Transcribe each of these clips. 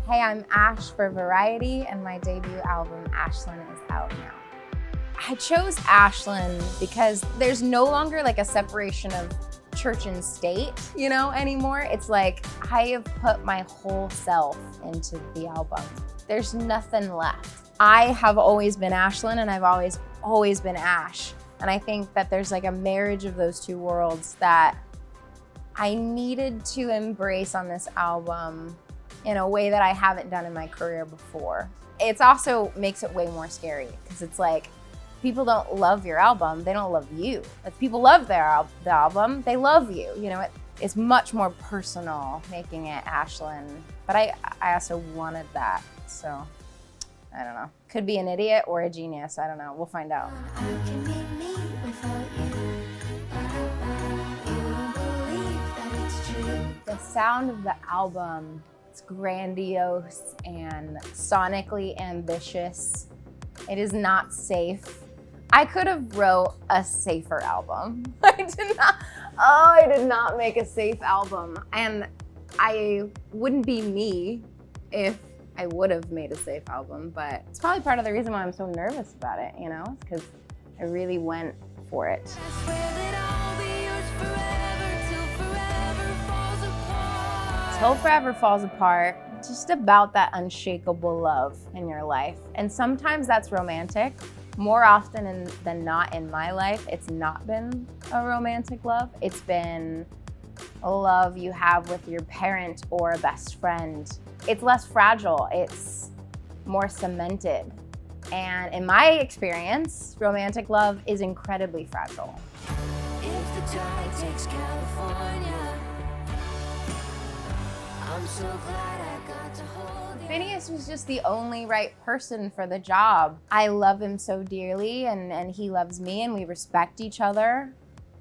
Hey, I'm Ashe for Variety, and my debut album, Ashlyn, is out now. I chose Ashlyn because there's no longer like a separation of church and state, anymore. It's like I have put my whole self into the album. There's nothing left. I have always been Ashlyn, and I've always been Ashe. And I think that there's like a marriage of those two worlds that I needed to embrace on this album in a way that I haven't done in my career before. It also makes it way more scary because it's like, people don't love your album, they don't love you. If people love the album, they love you. It's much more personal making it Ashlyn, but I also wanted that, so I don't know. Could be an idiot or a genius, I don't know, we'll find out. The sound of the album, it's grandiose and sonically ambitious. It is not safe. I could have wrote a safer album. I did not make a safe album. And I wouldn't be me if I would have made a safe album, but it's probably part of the reason why I'm so nervous about it, it's because I really went for it. Till Forever Falls Apart, just about that unshakable love in your life. And sometimes that's romantic. More often than not in my life, it's not been a romantic love. It's been a love you have with your parent or a best friend. It's less fragile, it's more cemented. And in my experience, romantic love is incredibly fragile. If the tide takes California, I'm so glad I got to hold you. Finneas was just the only right person for the job. I love him so dearly, and he loves me, and we respect each other.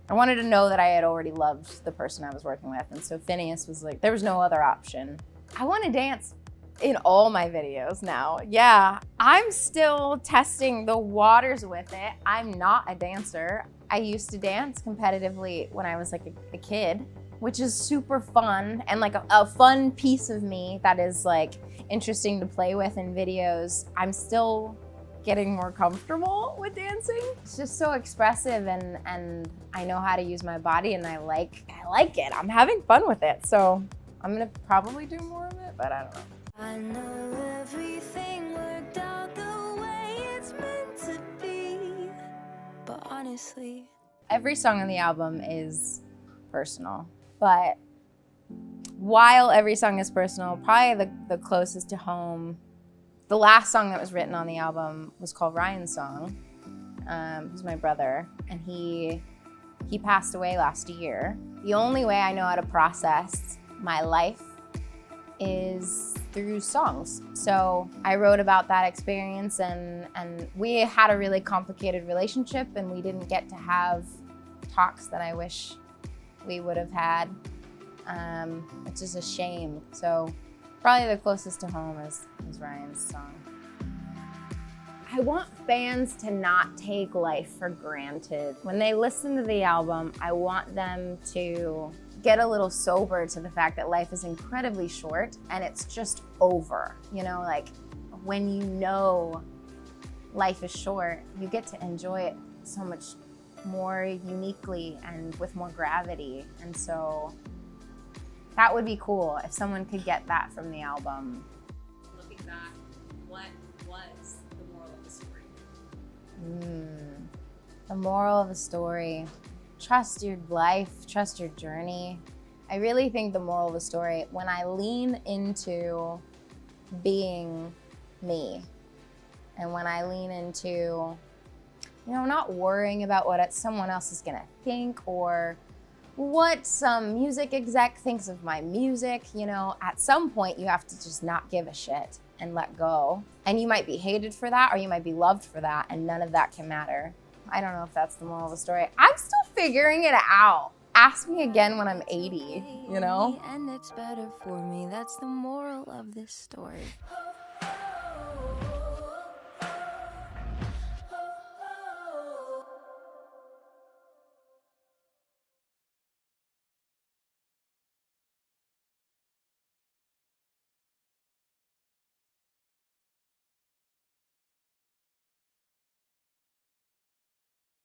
I wanted to know that I had already loved the person I was working with, and so Finneas was like, there was no other option. I want to dance in all my videos now. Yeah, I'm still testing the waters with it. I'm not a dancer. I used to dance competitively when I was like a kid, which is super fun and like a fun piece of me that is like interesting to play with in videos. I'm still getting more comfortable with dancing. It's just so expressive, and I know how to use my body, and I like it. I'm having fun with it. So I'm gonna probably do more of it, but I don't know. I know everything worked out the way it's meant to be, but honestly, every song on the album is personal. But while every song is personal, probably the closest to home, the last song that was written on the album was called Ryne's song. He's my brother, and he passed away last year. The only way I know how to process my life is through songs. So I wrote about that experience, and we had a really complicated relationship, and we didn't get to have talks that I wish we would have had, which is a shame. So probably the closest to home is Ryne's song. I want fans to not take life for granted. When they listen to the album, I want them to get a little sober to the fact that life is incredibly short and it's just over. Like when life is short, you get to enjoy it so much more uniquely and with more gravity. And so that would be cool if someone could get that from the album. Looking back, what was the moral of the story? The moral of the story, trust your life, trust your journey. I really think the moral of the story, when I lean into being me, and when I lean into not worrying about what someone else is gonna think or what some music exec thinks of my music. At some point you have to just not give a shit and let go. And you might be hated for that, or you might be loved for that, and none of that can matter. I don't know if that's the moral of the story. I'm still figuring it out. Ask me again when I'm 80, And it's better for me. That's the moral of this story.